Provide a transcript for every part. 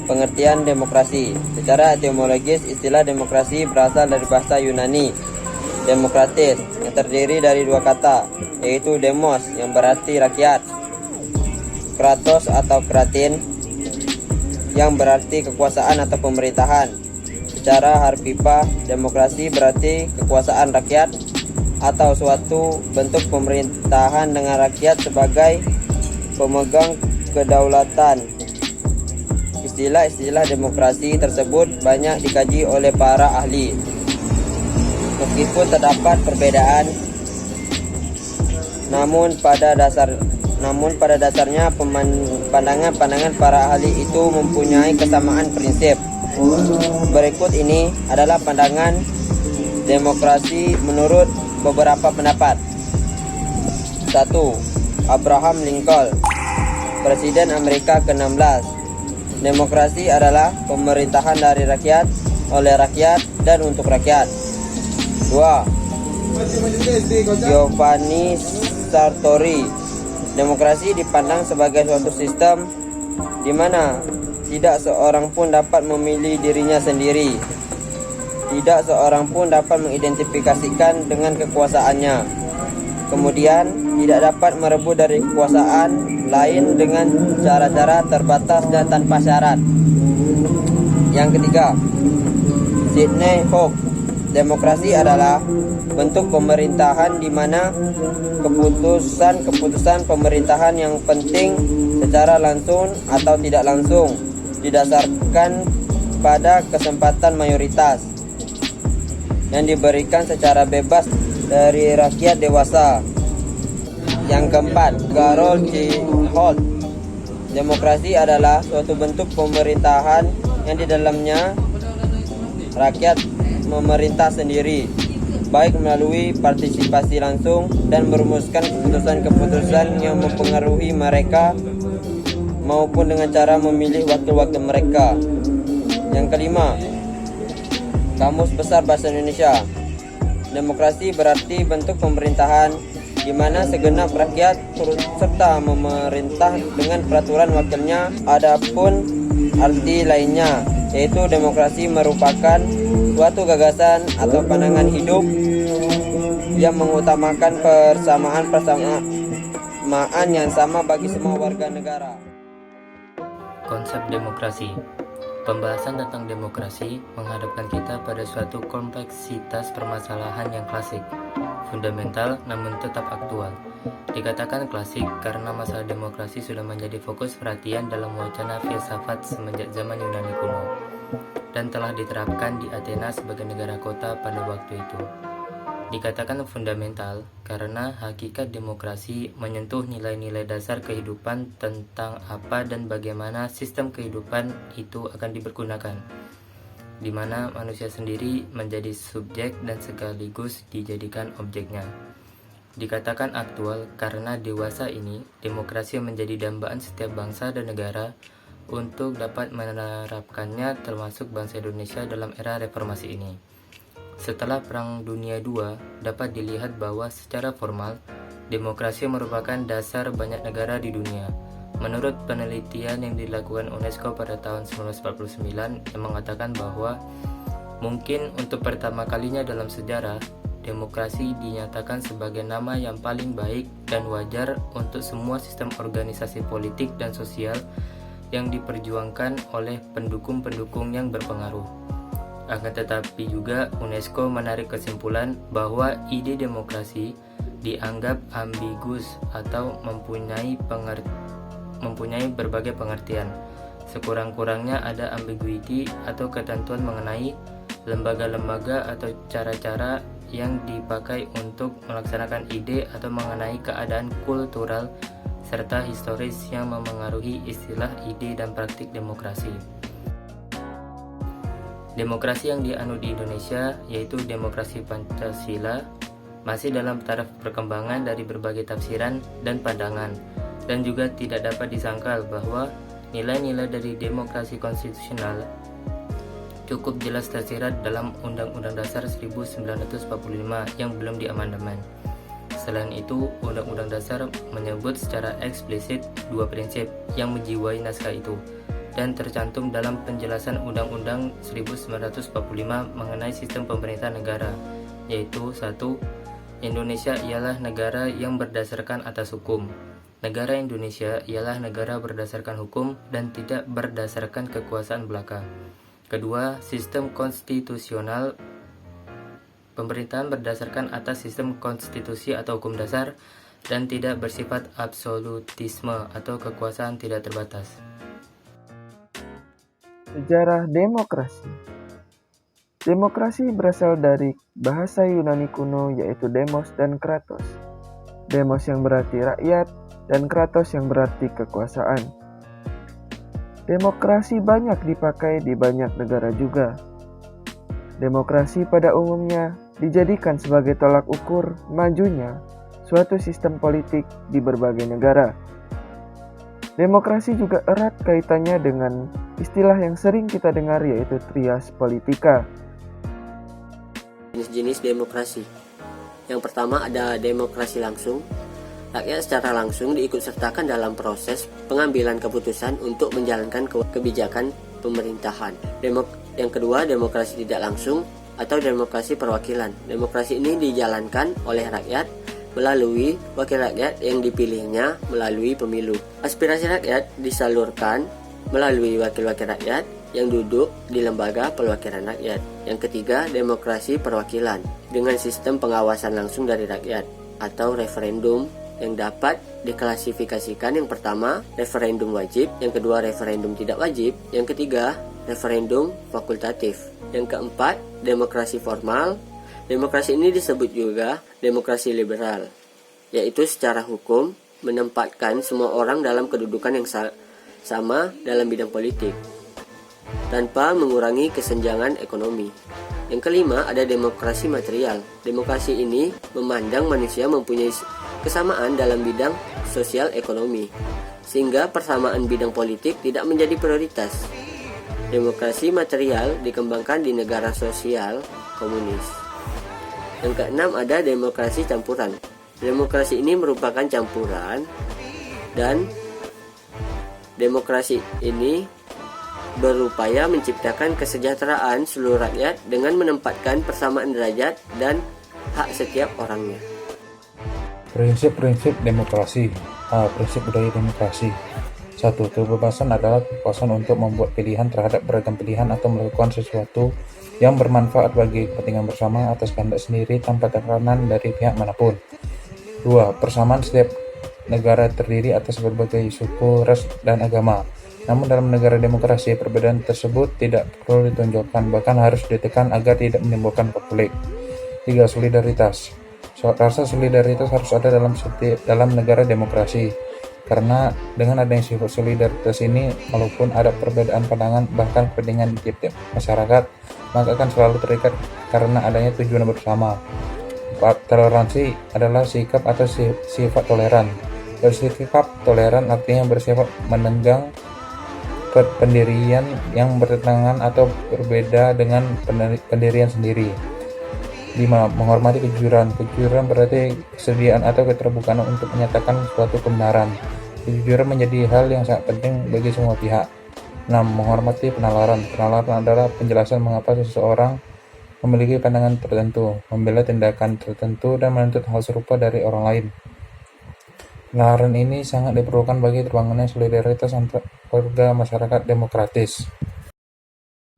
Pengertian demokrasi. Secara etimologis, istilah demokrasi berasal dari bahasa Yunani demokratis yang terdiri dari dua kata, yaitu demos yang berarti rakyat, kratos atau kratin yang berarti kekuasaan atau pemerintahan. Secara harfiah, demokrasi berarti kekuasaan rakyat atau suatu bentuk pemerintahan dengan rakyat sebagai pemegang kedaulatan. Istilah-istilah demokrasi tersebut banyak dikaji oleh para ahli. Meskipun terdapat perbedaan, namun pada dasarnya pandangan-pandangan para ahli itu mempunyai kesamaan prinsip. Berikut ini adalah pandangan demokrasi menurut beberapa pendapat. 1. Abraham Lincoln, Presiden Amerika ke-16. Demokrasi adalah pemerintahan dari rakyat, oleh rakyat, dan untuk rakyat. 2. Giovanni Sartori, demokrasi dipandang sebagai suatu sistem di mana tidak seorang pun dapat memilih dirinya sendiri. Tidak seorang pun dapat mengidentifikasikan dengan kekuasaannya. Kemudian tidak dapat merebut dari kekuasaan lain dengan cara-cara terbatas dan tanpa syarat. Yang ketiga, Sidney Hope, demokrasi adalah bentuk pemerintahan di mana keputusan pemerintahan yang penting secara langsung atau tidak langsung didasarkan pada kesempatan mayoritas yang diberikan secara bebas dari rakyat dewasa. Yang keempat, Harold C. Holt, demokrasi adalah suatu bentuk pemerintahan yang di dalamnya rakyat memerintah sendiri, baik melalui partisipasi langsung dan merumuskan keputusan-keputusan yang mempengaruhi mereka maupun dengan cara memilih wakil-wakil mereka. Yang kelima, Kamus Besar Bahasa Indonesia, demokrasi berarti bentuk pemerintahan di mana segenap rakyat turut serta memerintah dengan peraturan wakilnya. Adapun arti lainnya, yaitu demokrasi merupakan suatu gagasan atau pandangan hidup yang mengutamakan persamaan yang sama bagi semua warga negara. Konsep demokrasi. Pembahasan tentang demokrasi menghadapkan kita pada suatu kompleksitas permasalahan yang klasik, fundamental namun tetap aktual. Dikatakan klasik karena masalah demokrasi sudah menjadi fokus perhatian dalam wacana filsafat semenjak zaman Yunani kuno dan telah diterapkan di Athena sebagai negara kota pada waktu itu. Dikatakan fundamental karena hakikat demokrasi menyentuh nilai-nilai dasar kehidupan tentang apa dan bagaimana sistem kehidupan itu akan dipergunakan, di mana manusia sendiri menjadi subjek dan sekaligus dijadikan objeknya. Dikatakan aktual karena dewasa ini demokrasi menjadi dambaan setiap bangsa dan negara untuk dapat menerapkannya, termasuk bangsa Indonesia dalam era reformasi ini. Setelah Perang Dunia II, dapat dilihat bahwa secara formal, demokrasi merupakan dasar banyak negara di dunia. Menurut penelitian yang dilakukan UNESCO pada tahun 1949 yang mengatakan bahwa mungkin untuk pertama kalinya dalam sejarah, demokrasi dinyatakan sebagai nama yang paling baik dan wajar untuk semua sistem organisasi politik dan sosial yang diperjuangkan oleh pendukung-pendukung yang berpengaruh. Akan tetapi juga UNESCO menarik kesimpulan bahwa ide demokrasi dianggap ambigus atau mempunyai berbagai pengertian. Sekurang-kurangnya ada ambiguity atau ketentuan mengenai lembaga-lembaga atau cara-cara yang dipakai untuk melaksanakan ide atau mengenai keadaan kultural serta historis yang memengaruhi istilah ide dan praktik demokrasi. Demokrasi yang dianut di Indonesia, yaitu demokrasi Pancasila, masih dalam taraf perkembangan dari berbagai tafsiran dan pandangan, dan juga tidak dapat disangkal bahwa nilai-nilai dari demokrasi konstitusional cukup jelas tersirat dalam Undang-Undang Dasar 1945 yang belum diamandemen. Selain itu, Undang-Undang Dasar menyebut secara eksplisit dua prinsip yang menjiwai naskah itu. dan tercantum dalam penjelasan Undang-Undang 1945 mengenai sistem pemerintahan negara, yaitu 1. Indonesia ialah negara yang berdasarkan atas hukum. Negara Indonesia ialah negara berdasarkan hukum dan tidak berdasarkan kekuasaan belaka. Kedua, sistem konstitusional. Pemerintahan berdasarkan atas sistem konstitusi atau hukum dasar dan tidak bersifat absolutisme atau kekuasaan tidak terbatas. Sejarah demokrasi. Demokrasi berasal dari bahasa Yunani kuno yaitu demos dan kratos. Demos yang berarti rakyat dan kratos yang berarti kekuasaan. Demokrasi banyak dipakai di banyak negara juga. Demokrasi pada umumnya dijadikan sebagai tolak ukur majunya suatu sistem politik di berbagai negara. Demokrasi juga erat kaitannya dengan istilah yang sering kita dengar yaitu trias politika. Jenis-jenis demokrasi. Yang pertama ada demokrasi langsung. Rakyat secara langsung diikutsertakan dalam proses pengambilan keputusan untuk menjalankan kebijakan pemerintahan. Yang kedua, demokrasi tidak langsung atau demokrasi perwakilan. Demokrasi ini dijalankan oleh rakyat melalui wakil rakyat yang dipilihnya melalui pemilu. Aspirasi rakyat disalurkan melalui wakil-wakil rakyat yang duduk di lembaga perwakilan rakyat. Yang ketiga, demokrasi perwakilan dengan sistem pengawasan langsung dari rakyat atau referendum yang dapat diklasifikasikan. Yang pertama, referendum wajib. Yang kedua, referendum tidak wajib. Yang ketiga, referendum fakultatif. Yang keempat, demokrasi formal. Demokrasi ini disebut juga demokrasi liberal, yaitu secara hukum menempatkan semua orang dalam kedudukan yang sama dalam bidang politik, tanpa mengurangi kesenjangan ekonomi. Yang kelima, ada demokrasi material. Demokrasi ini memandang manusia mempunyai kesamaan dalam bidang sosial ekonomi, sehingga persamaan bidang politik tidak menjadi prioritas. Demokrasi material dikembangkan di negara sosial komunis. Yang keenam, ada demokrasi campuran. Demokrasi ini merupakan campuran, dan demokrasi ini berupaya menciptakan kesejahteraan seluruh rakyat dengan menempatkan persamaan derajat dan hak setiap orangnya. Prinsip-prinsip demokrasi. Prinsip budaya demokrasi. 1. Kebebasan adalah kebebasan untuk membuat pilihan terhadap beragam pilihan atau melakukan sesuatu yang bermanfaat bagi kepentingan bersama atas kehendak sendiri tanpa tekanan dari pihak manapun. 2. Persamaan setiap negara terdiri atas berbagai suku, ras, dan agama. Namun dalam negara demokrasi, perbedaan tersebut tidak perlu ditonjolkan, bahkan harus ditekan agar tidak menimbulkan konflik. 3. Solidaritas. Rasa solidaritas harus ada dalam negara demokrasi. Karena dengan adanya sifat solidaritas ini, walaupun ada perbedaan pandangan bahkan kepentingan di tiap-tiap masyarakat, maka akan selalu terikat karena adanya tujuan bersama. 4. Toleransi adalah sikap atau sifat toleran. Bersikap toleran artinya bersifat menenggang pendirian yang bertentangan atau berbeda dengan pendirian sendiri. 5. Menghormati kejujuran. Kejujuran berarti kesediaan atau keterbukaan untuk menyatakan suatu kebenaran. Kejujuran menjadi hal yang sangat penting bagi semua pihak. 6. Menghormati penalaran. Penalaran adalah penjelasan mengapa seseorang memiliki pandangan tertentu, membela tindakan tertentu, dan menuntut hal serupa dari orang lain. Penalaran ini sangat diperlukan bagi terbangunnya solidaritas antar warga masyarakat demokratis.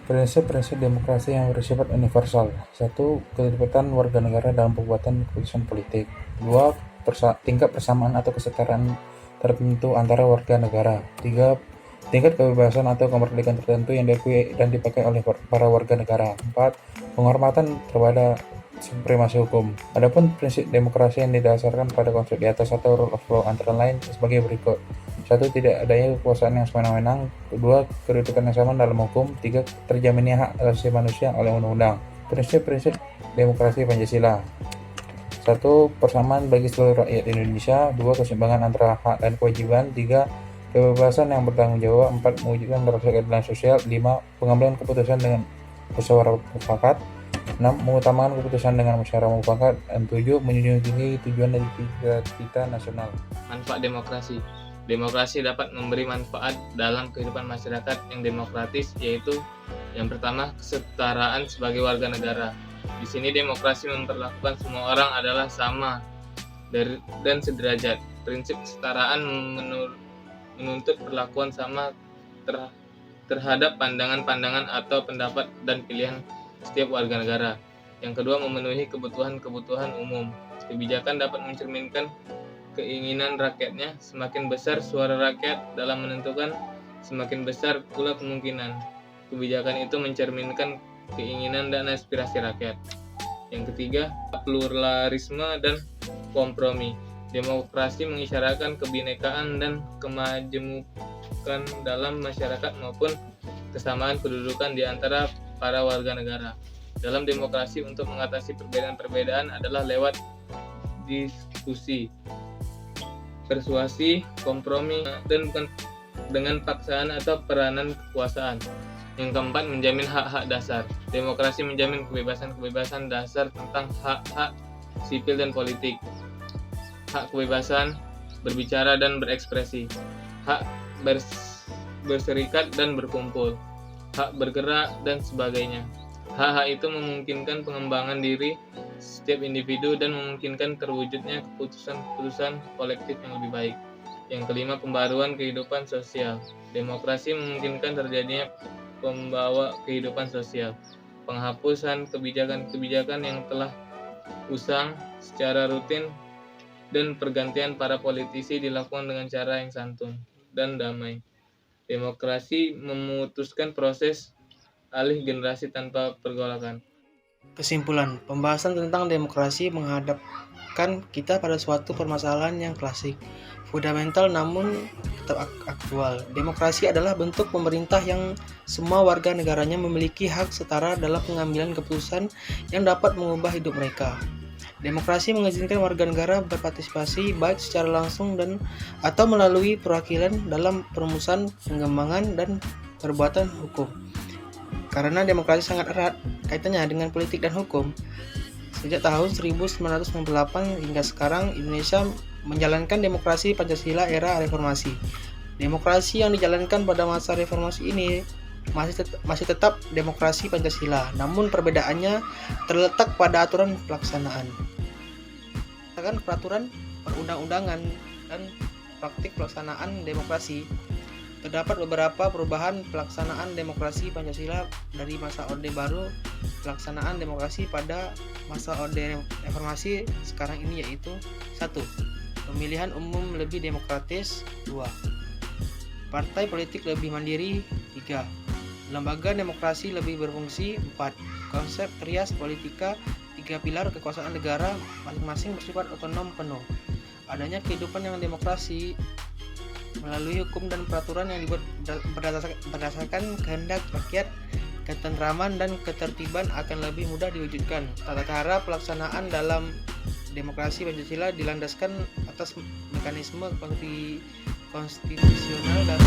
Prinsip-prinsip demokrasi yang bersifat universal. 1. Keterlibatan warga negara dalam pembuatan keputusan politik. 2. Tingkat persamaan atau kesetaraan tertentu antara warga negara. 3. Tingkat kebebasan atau kemerdekaan tertentu yang diakui dan dipakai oleh para warga negara. 4. Penghormatan terhadap supremasi hukum. Adapun prinsip demokrasi yang didasarkan pada konsep di atas atau rule of law antara lain sebagai berikut. 1. Tidak adanya kekuasaan yang semena-mena. 2. Kedudukan yang sama dalam hukum. 3. Terjaminnya hak asasi manusia oleh undang-undang. Prinsip-prinsip demokrasi Pancasila. 1. Persamaan bagi seluruh rakyat Indonesia. 2. Keseimbangan antara hak dan kewajiban. 3. Kebebasan yang bertanggung jawab. 4. Mewujudkan rasa keadilan sosial. 5. Pengambilan keputusan dengan musyawarah mufakat. 6. Mengutamakan keputusan dengan musyawarah mufakat. Dan 7. Menjunjung tinggi tujuan dan cita nasional. Manfaat demokrasi. Demokrasi dapat memberi manfaat dalam kehidupan masyarakat yang demokratis, yaitu yang pertama, kesetaraan sebagai warga negara. Di sini demokrasi memperlakukan semua orang adalah sama dan sederajat. Prinsip kesetaraan menuntut perlakuan sama terhadap pandangan-pandangan atau pendapat dan pilihan setiap warga negara. Yang kedua, memenuhi kebutuhan-kebutuhan umum. Kebijakan dapat mencerminkan keinginan rakyatnya. Semakin besar suara rakyat dalam menentukan, semakin besar pula kemungkinan kebijakan itu mencerminkan keinginan dan aspirasi rakyat. Yang ketiga, pluralisme dan kompromi. Demokrasi mengisyaratkan kebinekaan dan kemajemukan dalam masyarakat maupun kesamaan kedudukan di antara para warga negara. Dalam demokrasi, untuk mengatasi perbedaan-perbedaan adalah lewat diskusi, persuasi, kompromi, dan bukan dengan paksaan atau peranan kekuasaan. Yang keempat, menjamin hak-hak dasar. Demokrasi menjamin kebebasan-kebebasan dasar tentang hak-hak sipil dan politik, hak kebebasan berbicara dan berekspresi, hak berserikat dan berkumpul, hak bergerak, dan sebagainya. Hak-hak itu memungkinkan pengembangan diri setiap individu dan memungkinkan terwujudnya keputusan-keputusan kolektif yang lebih baik. Yang kelima, pembaruan kehidupan sosial. Demokrasi memungkinkan terjadinya pembawa kehidupan sosial, penghapusan kebijakan-kebijakan yang telah usang secara rutin, dan pergantian para politisi dilakukan dengan cara yang santun dan damai. Demokrasi memutuskan proses alih generasi tanpa pergolakan. Kesimpulan, pembahasan tentang demokrasi menghadapkan kita pada suatu permasalahan yang klasik, fundamental namun tetap aktual. Demokrasi adalah bentuk pemerintah yang semua warga negaranya memiliki hak setara dalam pengambilan keputusan yang dapat mengubah hidup mereka. Demokrasi mengizinkan warga negara berpartisipasi baik secara langsung dan atau melalui perwakilan dalam perumusan, pengembangan, dan perbuatan hukum. Karena demokrasi sangat erat kaitannya dengan politik dan hukum. Sejak tahun 1998 hingga sekarang, Indonesia menjalankan demokrasi Pancasila era reformasi. Demokrasi yang dijalankan pada masa reformasi ini masih tetap demokrasi Pancasila, namun perbedaannya terletak pada aturan pelaksanaan. Peraturan perundang-undangan dan praktik pelaksanaan demokrasi. Terdapat beberapa perubahan pelaksanaan demokrasi Pancasila dari masa Orde Baru pelaksanaan demokrasi pada masa Orde Reformasi sekarang ini, yaitu 1. Pemilihan umum lebih demokratis. 2. Partai politik lebih mandiri. 3. Lembaga demokrasi lebih berfungsi. 4. Konsep trias politika, 3 pilar kekuasaan negara masing-masing bersifat otonom penuh. Adanya kehidupan yang demokrasi melalui hukum dan peraturan yang dibuat berdasarkan kehendak rakyat, ketentraman dan ketertiban akan lebih mudah diwujudkan. Tata cara pelaksanaan dalam demokrasi Pancasila dilandaskan atas mekanisme konstitusional dan